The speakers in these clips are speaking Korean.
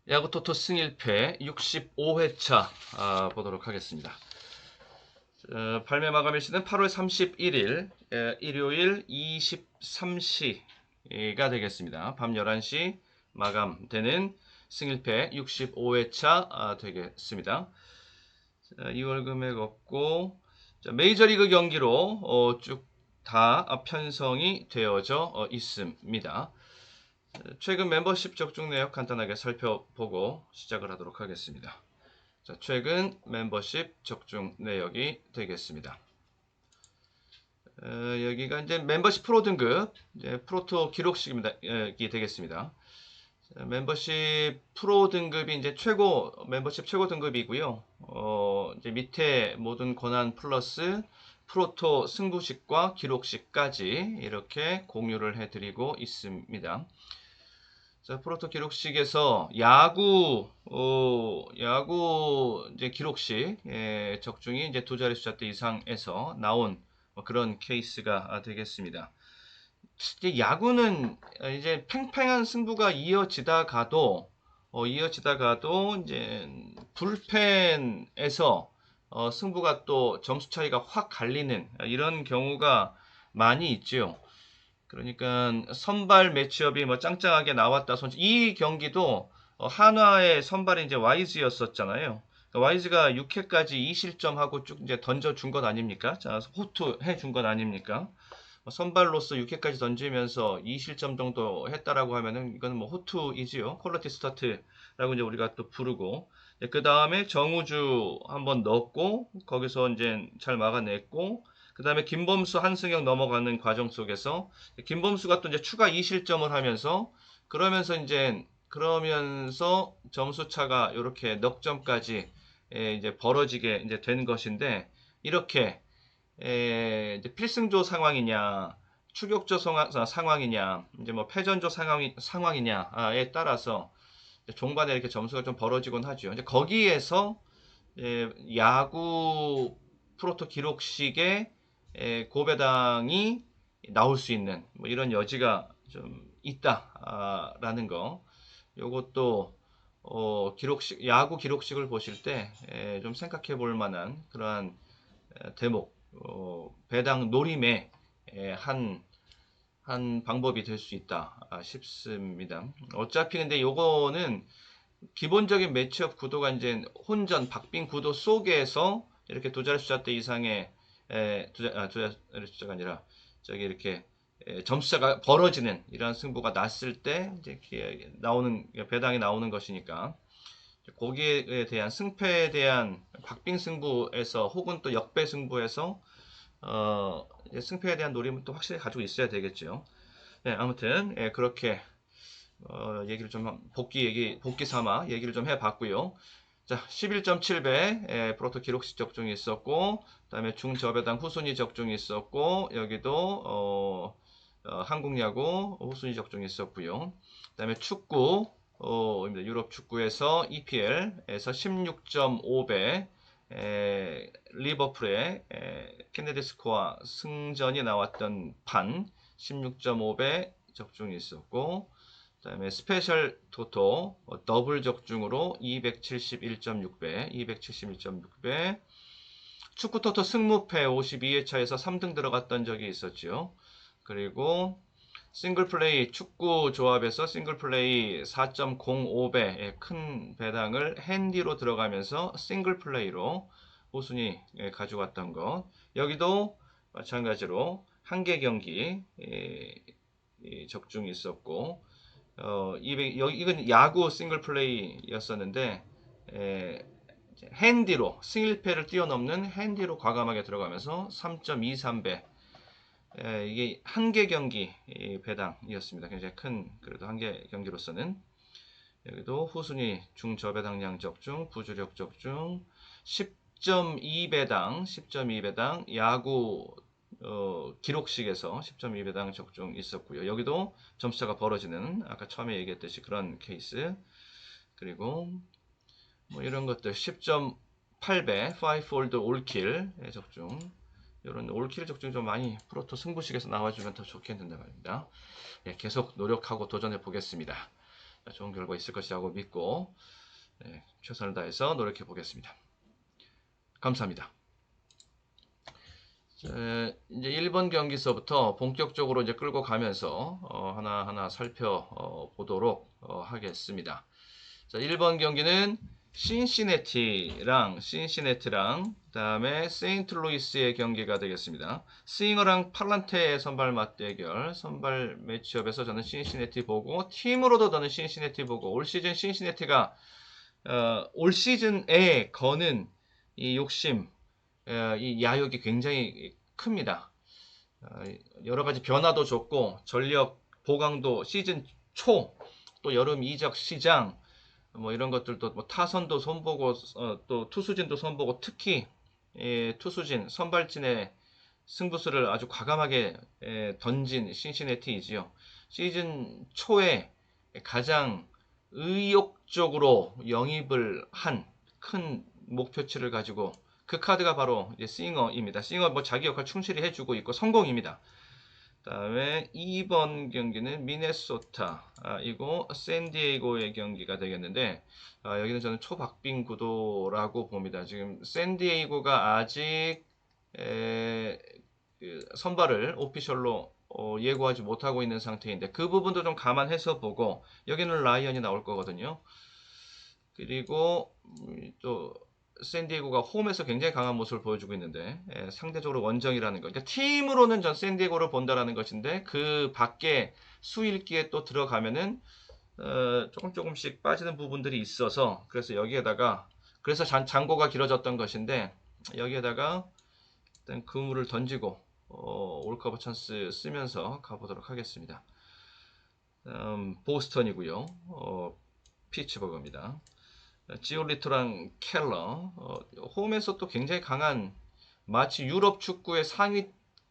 야구 토토 승일패 65회차 보도록 하겠습니다. 발매 마감일시는 8월 31일 일요일 23시가 되겠습니다. 밤 11시 마감되는 승일패 65회차 되겠습니다. 2월 금액 없고 메이저리그 경기로 쭉 다 편성이 되어져 있습니다. 최근 멤버십 적중 내역 간단하게 살펴보고 시작을 하도록 하겠습니다. 자, 최근 멤버십 적중 내역이 되겠습니다. 여기가 이제 멤버십 프로 등급, 이제 프로토 기록식이 되겠습니다. 자, 멤버십 프로 등급이 이제 멤버십 최고 등급이고요. 이제 밑에 모든 권한 플러스 프로토 승부식과 기록식까지 이렇게 공유를 해드리고 있습니다. 자, 프로토 기록식에서 야구 이제 기록식 적중이 이제 두 자리 숫자대 이상에서 나온 그런 케이스가 되겠습니다. 이제 야구는 이제 팽팽한 승부가 이어지다가도 이제 불펜에서 승부가 또 점수 차이가 확 갈리는 이런 경우가 많이 있죠. 그러니까 선발 매치업이 뭐 짱짱하게 나왔다 손. 이 경기도 한화의 선발이 이제 와이즈였었잖아요. 그러니까 와이즈가 6회까지 2실점하고 쭉 이제 던져준 것 아닙니까? 자, 호투해 준 것 아닙니까? 선발로서 6회까지 던지면서 2실점 정도 했다라고 하면은 이거는 뭐 호투이지요. 퀄리티 스타트라고 이제 우리가 또 부르고. 그 다음에 정우주 한번 넣었고 거기서 이제 잘 막아냈고 그 다음에 김범수 한승혁 넘어가는 과정 속에서 김범수가 또 이제 추가 2실점을 하면서 그러면서 점수 차가 이렇게 넉 점까지 이제 벌어지게 이제 된 것인데 이렇게 이제 필승조 상황이냐 추격조 상황이냐 이제 뭐 패전조 상황이냐에 따라서 종반에 이렇게 점수가 좀 벌어지곤 하죠. 이제 거기에서 야구 프로토 기록식의 고배당이 나올 수 있는 뭐 이런 여지가 좀 있다라는 거. 요것도 야구 기록식을 보실 때 좀 생각해 볼 만한 그러한 대목, 배당 노림의 한 방법이 될 수 있다 싶습니다. 어차피 근데 요거는 기본적인 매치업 구도가 이제 혼전 박빙 구도 속에서 이렇게 두 자리 숫자대 이상의 두 자리 숫자가 아니라 저기 이렇게 점수차가 벌어지는 이런 승부가 났을 때 이제 나오는 배당이 나오는 것이니까 거기에 대한 승패에 대한 박빙 승부에서 혹은 또 역배 승부에서 승패에 대한 노림은 또 확실히 가지고 있어야 되겠죠. 네, 아무튼 그렇게 얘기를 좀 복귀 삼아 얘기를 좀 해봤고요. 자, 11.7배 프로토 기록식 적중이 있었고, 그다음에 중저배당 후순위 적중이 있었고, 여기도 한국야구 후순위 적중이 있었고요. 그다음에 축구 유럽 축구에서 EPL에서 16.5배 리버풀의 케네디 스코어 승전이 나왔던 판 16.5배 적중이 있었고 그다음에 스페셜 토토 더블 적중으로 271.6배 축구 토토 승무패 52회차에서 3등 들어갔던 적이 있었죠. 그리고 싱글 플레이 축구 조합에서 싱글 플레이 4.05배 큰 배당을 핸디로 들어가면서 싱글 플레이로 우순위 가져갔던 것. 여기도 마찬가지로 한 개 경기 적중이 있었고 이건 야구 싱글 플레이였었는데 핸디로 승일패를 뛰어넘는 핸디로 과감하게 들어가면서 3.23배 이게 한 개 경기 배당이었습니다. 굉장히 큰 그래도 한 개 경기로서는 여기도 후순위 중저배당량 적중 부주력 적중 10.2배당 야구 기록식에서 10.2배당 적중 있었고요. 여기도 점수차가 벌어지는 아까 처음에 얘기했듯이 그런 케이스. 그리고 뭐 이런 것들 10.8배 5폴드 올킬 적중. 이런 올킬 적중이 좀 많이 프로토 승부식에서 나와주면 더 좋겠는데 말입니다. 계속 노력하고 도전해 보겠습니다. 좋은 결과 있을 것이라고 믿고 최선을 다해서 노력해 보겠습니다. 감사합니다. 이제 1번 경기서부터 본격적으로 이제 끌고 가면서 하나하나 살펴보도록 하겠습니다. 자, 1번 경기는 신시내티랑 그다음에 세인트루이스의 경기가 되겠습니다. 스윙어랑 팔란테의 선발 맞대결, 선발 매치업에서 저는 신시내티 보고 팀으로도 저는 신시내티 보고 올 시즌 신시내티가 올 시즌에 거는 이 욕심, 이 야욕이 굉장히 큽니다. 여러 가지 변화도 좋고 전력 보강도 시즌 초 또 여름 이적 시장 뭐 이런 것들도 뭐 타선도 손보고 또 투수진도 손보고 특히 투수진 선발진의 승부수를 아주 과감하게 던진 신시내티이지요. 시즌 초에 가장 의욕적으로 영입을 한 큰 목표치를 가지고 그 카드가 바로 이제 싱어입니다. 싱어 뭐 자기 역할 충실히 해주고 있고 성공입니다. 다음에 2번 경기는 미네소타 이고 샌디에이고의 경기가 되겠는데 여기는 저는 초박빙 구도라고 봅니다. 지금 샌디에이고가 아직 그 선발을 오피셜로 예고하지 못하고 있는 상태인데 그 부분도 좀 감안해서 보고 여기는 라이언이 나올 거거든요. 그리고 또 샌디에고가 홈에서 굉장히 강한 모습을 보여주고 있는데 상대적으로 원정이라는 거. 그러니까 팀으로는 전 샌디에고를 본다라는 것인데 그 밖에 수일기에 또 들어가면은 조금씩 빠지는 부분들이 있어서 그래서 여기에다가 그래서 잔고가 길어졌던 것인데 여기에다가 일단 그물을 던지고 올커버 찬스 쓰면서 가보도록 하겠습니다. 보스턴이고요. 피츠버그입니다. 지올리토랑 켈러 홈에서 또 굉장히 강한 마치 유럽 축구의 상위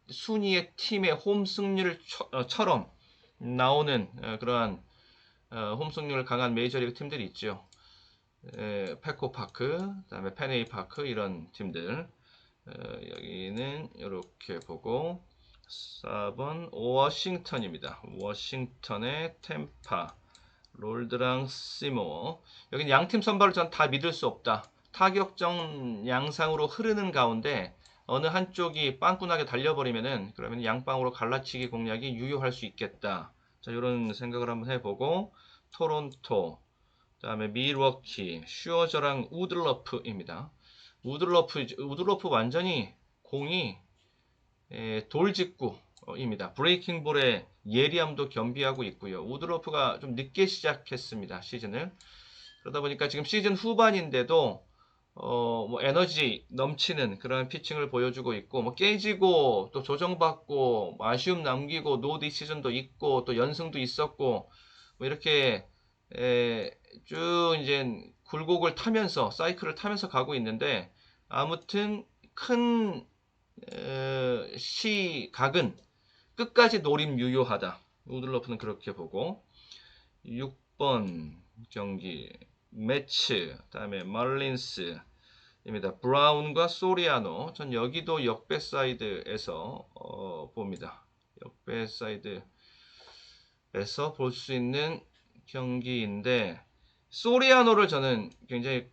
순위의 팀의 홈 승률처럼 나오는 그러한 홈 승률 강한 메이저리그 팀들이 있죠. 페코파크, 그다음에 페네이 파크 이런 팀들 여기는 이렇게 보고 4번 워싱턴입니다. 워싱턴의 템파 롤드랑 시모 여긴 양팀 선발을 전 다 믿을 수 없다. 타격정 양상으로 흐르는 가운데 어느 한쪽이 빵꾸나게 달려버리면은 그러면 양빵으로 갈라치기 공략이 유효할 수 있겠다. 자, 이런 생각을 한번 해보고 토론토 그다음에 밀워키 슈어저랑 우들러프입니다. 우들러프 완전히 공이 돌직구입니다. 브레이킹 볼의 예리함도 겸비하고 있고요. 우드러프가 좀 늦게 시작했습니다. 시즌을. 그러다 보니까 지금 시즌 후반인데도 뭐 에너지 넘치는 그런 피칭을 보여주고 있고 뭐 깨지고 또 조정받고 뭐 아쉬움 남기고 노 디시즌도 있고 또 연승도 있었고 뭐 이렇게 쭉 이제 굴곡을 타면서 사이클을 타면서 가고 있는데 아무튼 큰 시각은 끝까지 노림 유효하다. 우들러프는 그렇게 보고 6번 경기 매치 다음에 말린스입니다. 브라운과 소리아노 전 여기도 역배 사이드에서 봅니다. 역배 사이드에서 볼 수 있는 경기인데 소리아노를 저는 굉장히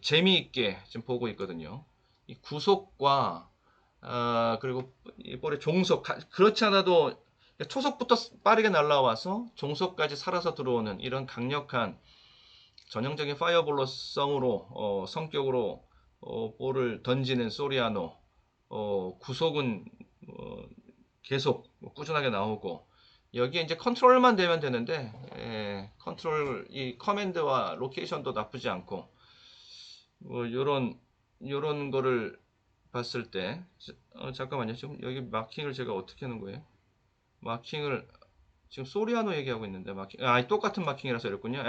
재미있게 지금 보고 있거든요. 이 구속과 그리고 이 볼의 종속 그렇지 않아도 초속부터 빠르게 날라와서 종속까지 살아서 들어오는 이런 강력한 전형적인 파이어볼러성으로 성격으로 볼을 던지는 소리아노 구속은 계속 꾸준하게 나오고 여기에 이제 컨트롤만 되면 되는데 컨트롤 이 커맨드와 로케이션도 나쁘지 않고 뭐 요런 거를 봤을 때 잠깐만요. 지금 여기 마킹을 제가 어떻게 하는 거예요? 마킹을 지금 소리아노 얘기하고 있는데 마킹 똑같은 마킹이라서 이랬군요.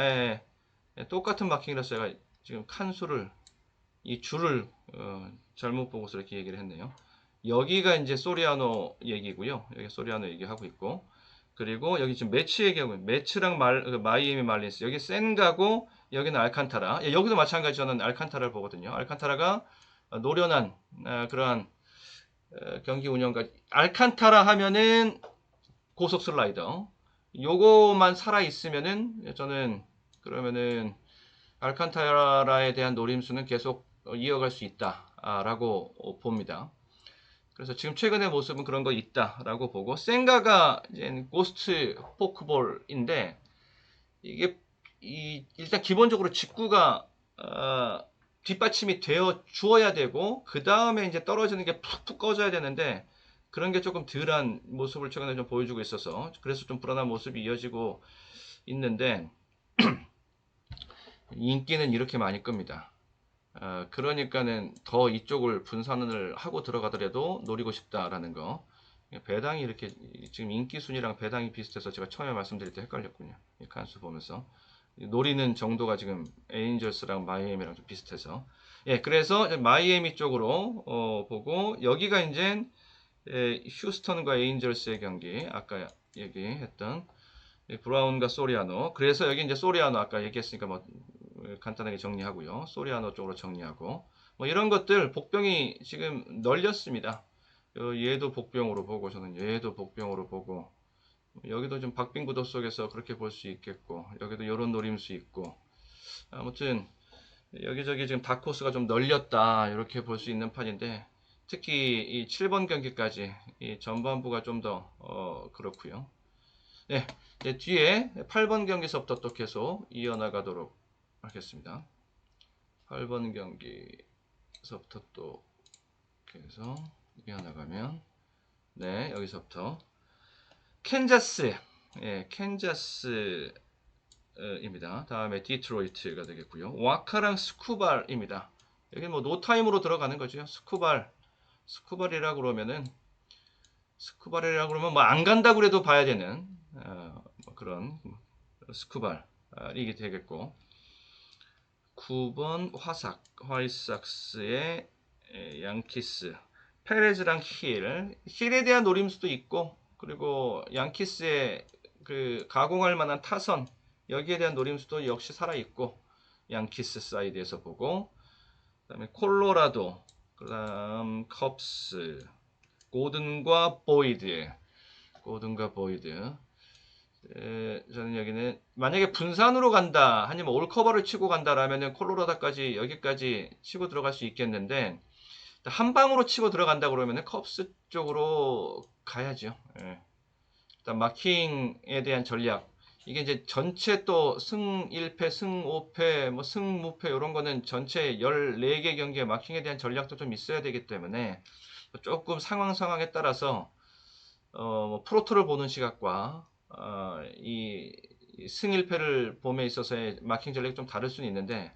똑같은 마킹이라서 제가 지금 칸수를 이 줄을 잘못 보고서 이렇게 얘기를 했네요. 여기가 이제 소리아노 얘기고요. 여기 소리아노 얘기하고 있고 그리고 여기 지금 매치 얘기하고 있는 매치랑 마이애미 말린스 여기 센가고 여기는 알칸타라 여기도 마찬가지 저는 알칸타라를 보거든요. 알칸타라가 노련한 그러한 경기 운영가 알칸타라 하면은 고속 슬라이더 요거만 살아 있으면은 저는 그러면은 알칸타라에 대한 노림수는 계속 이어갈 수 있다라고 봅니다. 그래서 지금 최근의 모습은 그런 거 있다라고 보고, 생가가 이제 고스트 포크볼인데, 이게 일단 기본적으로 직구가 뒷받침이 되어 주어야 되고, 그 다음에 이제 떨어지는 게 푹푹 꺼져야 되는데, 그런 게 조금 덜한 모습을 최근에 좀 보여주고 있어서, 그래서 좀 불안한 모습이 이어지고 있는데, 인기는 이렇게 많이 끕니다. 그러니까는 더 이쪽을 분산을 하고 들어가더라도 노리고 싶다라는 거. 배당이 이렇게 지금 인기 순위랑 배당이 비슷해서 제가 처음에 말씀드릴 때 헷갈렸군요. 이 칸수 보면서 노리는 정도가 지금 에인절스랑 마이애미랑 좀 비슷해서, 예, 그래서 마이애미 쪽으로 보고, 여기가 이제 휴스턴과 에인절스의 경기, 아까 얘기했던 브라운과 소리아노. 그래서 여기 이제 소리아노 아까 얘기했으니까 뭐 간단하게 정리하고요. 소리아노 쪽으로 정리하고, 뭐 이런 것들 복병이 지금 널렸습니다. 얘도 복병으로 보고, 저는 얘도 복병으로 보고, 여기도 좀 박빙 구도 속에서 그렇게 볼 수 있겠고, 여기도 이런 노림수 있고, 아무튼 여기저기 지금 다크호스가 좀 널렸다 이렇게 볼 수 있는 판인데, 특히 이 7번 경기까지 이 전반부가 좀 더 그렇고요. 네, 뒤에 8번 경기서부터 또 계속 이어나가도록 하겠습니다. 8번 경기서부터 또 계속 이어나가면, 네, 여기서부터 캔자스, 예, 캔자스입니다. 다음에 디트로이트가 되겠고요. 와카랑 스쿠발입니다. 여기 뭐 노타임으로 들어가는 거죠. 스쿠발이라 그러면은, 스쿠발이라 그러면 뭐 안 간다 그래도 봐야 되는 뭐 그런 스쿠발이 되겠고, 9번 화이삭스의 양키스, 페레즈랑 힐에 대한 노림수도 있고, 그리고 양키스의 그 가공할 만한 타선, 여기에 대한 노림수도 역시 살아있고, 양키스 사이드에서 보고, 그 다음에 콜로라도, 그 다음 컵스, 고든과 보이드, 저는 여기는 만약에 분산으로 간다, 아니면 올커버를 치고 간다라면은 콜로라도까지 여기까지 치고 들어갈 수 있겠는데, 한 방으로 치고 들어간다 그러면은 컵스 쪽으로 가야죠. 예. 일단 마킹에 대한 전략, 이게 이제 전체 또 승 1패, 승 5패, 뭐 승 무패 이런 거는 전체 14개 경기의 마킹에 대한 전략도 좀 있어야 되기 때문에, 조금 상황에 따라서 뭐 프로토를 보는 시각과 이 승일패를 봄에 있어서의 마킹 전략이 좀 다를 수는 있는데,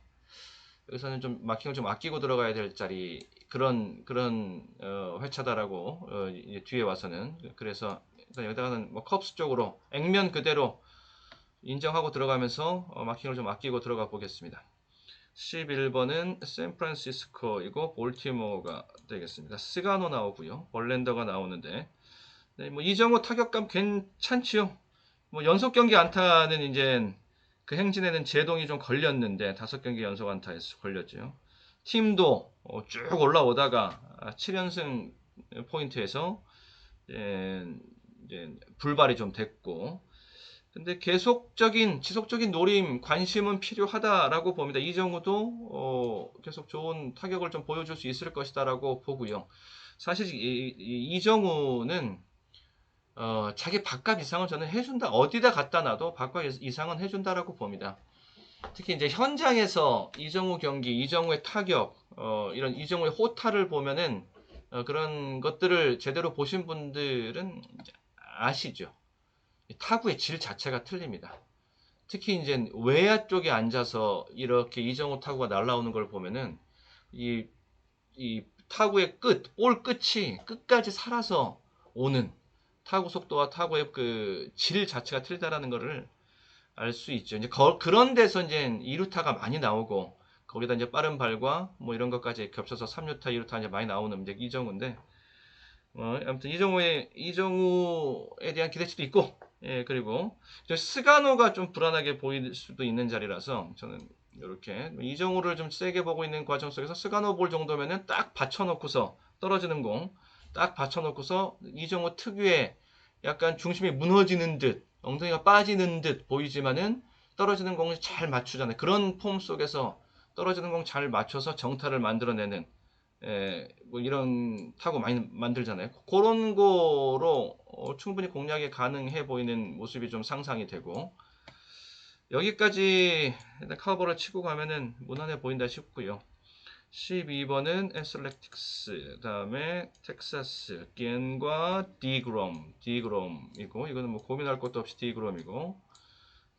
여기서는 좀 마킹을 좀 아끼고 들어가야 될 자리, 그런 회차다라고 이제 뒤에 와서는, 그래서 일단 여기다가는 뭐 컵스 쪽으로 액면 그대로 인정하고 들어가면서 마킹을 좀 아끼고 들어가 보겠습니다. 11번은 샌프란시스코이고 볼티모어가 되겠습니다. 스가노 나오고요. 벌랜더가 나오는데, 네, 뭐 이정우 타격감 괜찮지요. 뭐 연속 경기 안타는 이제 그 행진에는 제동이 좀 걸렸는데, 5경기 연속 안타에서 걸렸죠. 팀도 쭉 올라오다가 7연승 포인트에서 이제 불발이 좀 됐고, 근데 지속적인 노림, 관심은 필요하다라고 봅니다. 이정우도 계속 좋은 타격을 좀 보여줄 수 있을 것이다라고 보고요. 사실 이정우는 자기 밥값 이상은 저는 해준다. 어디다 갖다 놔도 밥값 이상은 해준다라고 봅니다. 특히 이제 현장에서 이정우 경기, 이정우의 타격, 이런 이정우의 호타를 보면은 그런 것들을 제대로 보신 분들은 아시죠. 타구의 질 자체가 틀립니다. 특히 이제 외야 쪽에 앉아서 이렇게 이정우 타구가 날라오는 걸 보면은 이 타구의 볼 끝이 끝까지 살아서 오는 타구 속도와 타구의 그 질 자체가 틀리다라는 것을 알 수 있죠. 이제 그런 데서 이제 2루타가 많이 나오고, 거기다 이제 빠른 발과 뭐 이런 것까지 겹쳐서 3루타, 2루타 이제 많이 나오는 이제 이정우인데, 아무튼 이정우에 대한 기대치도 있고, 예, 그리고 스가노가 좀 불안하게 보일 수도 있는 자리라서 저는 이렇게 이정우를 좀 세게 보고 있는 과정 속에서 스가노 볼 정도면은 딱 받쳐놓고서 떨어지는 공 딱 받쳐놓고서 이정우 특유의 약간 중심이 무너지는 듯 엉덩이가 빠지는 듯 보이지만은 떨어지는 공을 잘 맞추잖아요. 그런 폼 속에서 떨어지는 공 잘 맞춰서 정타를 만들어내는 뭐 이런 타구 많이 만들잖아요. 그런 거로 충분히 공략이 가능해 보이는 모습이 좀 상상이 되고 여기까지 일단 커버를 치고 가면은 무난해 보인다 싶고요. 12번은 애슬레틱스, 다음에 텍사스, 겐과 디그롬이고, 이거는 뭐 고민할 것도 없이 디그롬이고,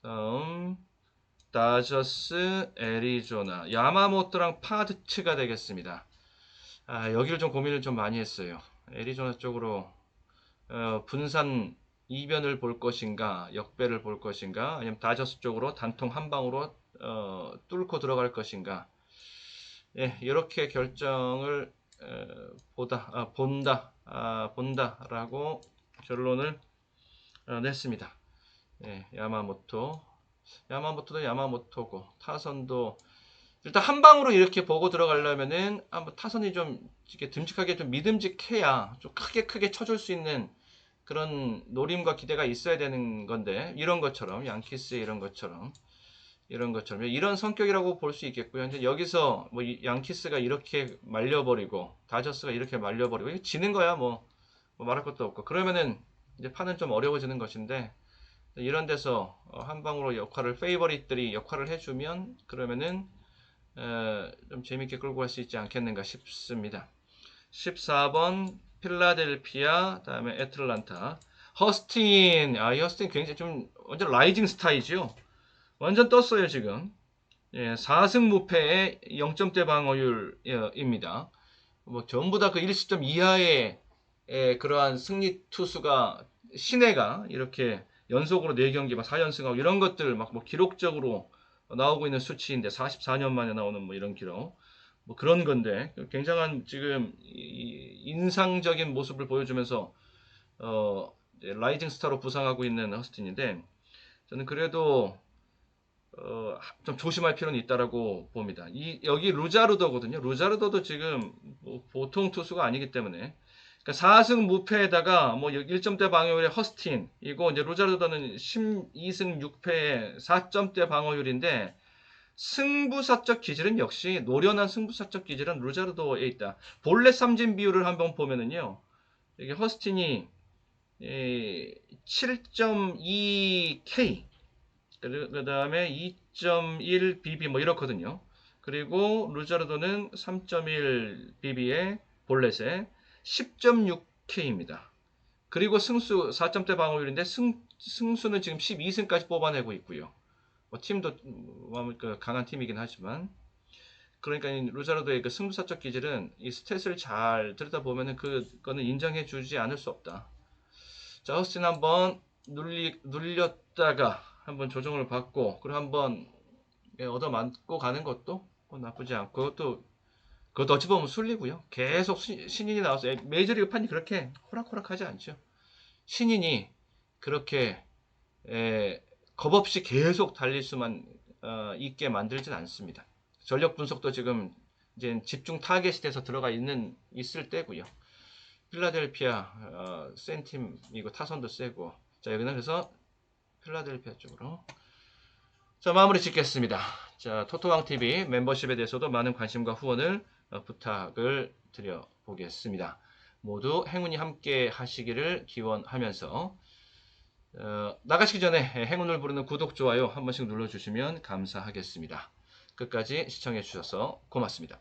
다음, 다저스, 애리조나, 야마모토랑 파드츠가 되겠습니다. 여기를 좀 고민을 좀 많이 했어요. 애리조나 쪽으로, 분산 이변을 볼 것인가, 역배를 볼 것인가, 아니면 다저스 쪽으로 단통 한 방으로, 뚫고 들어갈 것인가, 예, 이렇게 결정을 본다라고 결론을 냈습니다. 예, 야마모토도 야마모토고 타선도 일단 한 방으로 이렇게 보고 들어가려면은 한번 타선이 좀 이렇게 듬직하게 좀 믿음직해야 좀 크게 쳐줄 수 있는 그런 노림과 기대가 있어야 되는 건데 이런 것처럼 양키스 이런 것처럼 이런 성격이라고 볼 수 있겠고요. 이제 여기서 뭐 양키스가 이렇게 말려버리고 다저스가 이렇게 말려버리고 이거 지는 거야 뭐 말할 것도 없고 그러면은 이제 판은 좀 어려워지는 것인데 이런 데서 한 방으로 페이버릿들이 역할을 해주면 그러면은 좀 재밌게 끌고 갈 수 있지 않겠는가 싶습니다. 14번 필라델피아 다음에 애틀란타 허스틴 이 허스틴 굉장히 좀 완전 라이징 스타이죠. 완전 떴어요 지금. 예, 4승 무패의 0점대 방어율입니다. 뭐 전부 다 그 1시점 이하의 그러한 승리 투수가 신해가 이렇게 연속으로 4경기 막 4연승하고 이런 것들 막 뭐 기록적으로 나오고 있는 수치인데 44년 만에 나오는 뭐 이런 기록 뭐 그런 건데 굉장한 지금 인상적인 모습을 보여주면서 라이징 스타로 부상하고 있는 허스틴인데 저는 그래도 좀 조심할 필요는 있다라고 봅니다. 여기 루자르도거든요. 루자르도도 지금 뭐 보통 투수가 아니기 때문에 그러니까 4승 무패에다가 뭐 1점대 방어율의 허스틴 이거 이제 루자르도는 12승 6패의 4점대 방어율인데 승부사적 기질은 역시 노련한 승부사적 기질은 루자르도에 있다. 볼넷 삼진 비율을 한번 보면은요. 이게 허스틴이 7.2K 그 다음에 2.1 BB 뭐 이렇거든요. 그리고 루자르도는 3.1 BB의 볼넷에 10.6K입니다. 그리고 승수 4점대 방어율인데 승수는 지금 12승까지 뽑아내고 있고요. 뭐 팀도 강한 팀이긴 하지만 그러니까 루자르도의 그 승부사적 기질은 이 스탯을 잘 들여다보면은 그거는 인정해 주지 않을 수 없다. 자, 허스틴 한번 눌렸다가 한번 조정을 받고 그리고 한번 얻어 맞고 가는 것도 나쁘지 않고 그것도 어찌 보면 순리고요. 계속 신인이 나와서 메이저리그 판이 그렇게 호락호락하지 않죠. 신인이 그렇게 겁없이 계속 달릴 수만 있게 만들진 않습니다. 전력 분석도 지금 이제 집중 타겟이 돼서 들어가 있을 때고요. 필라델피아 센 팀이고 타선도 세고 자 여기는 그래서 필라델피아 쪽으로 자 마무리 짓겠습니다. 자 토토왕TV 멤버십에 대해서도 많은 관심과 후원을 부탁을 드려보겠습니다. 모두 행운이 함께 하시기를 기원하면서 나가시기 전에 행운을 부르는 구독, 좋아요 한 번씩 눌러주시면 감사하겠습니다. 끝까지 시청해 주셔서 고맙습니다.